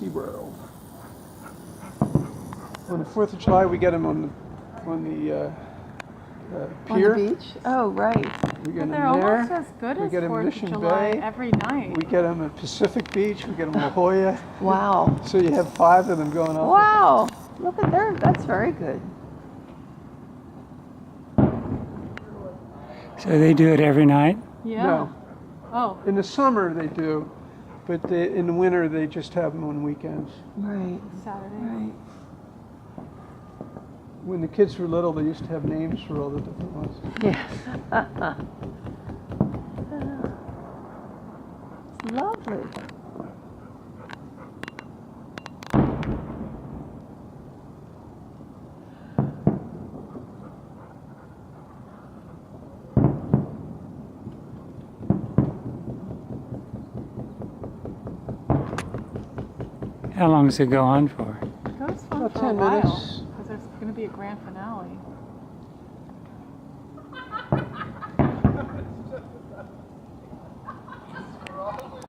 Seaworld. On the 4th of July, we get them on the pier. On the beach? Oh, right. We get But them they're there. almost as good We as get them 4th Mission of July Bay. every night. We get them at Pacific Beach. We get them La Jolla. Wow. So you have 5 of them going off. Wow. Look at there. That's very good. So they do it every night? Yeah. No. Oh, In the summer they do, but in the winter they just have them on weekends. Right. Saturday. Right. When the kids were little, they used to have names for all the different ones. Yes. It's lovely. How long does it go on for? It goes on About for 10 a while minutes. because there's going to be a grand finale.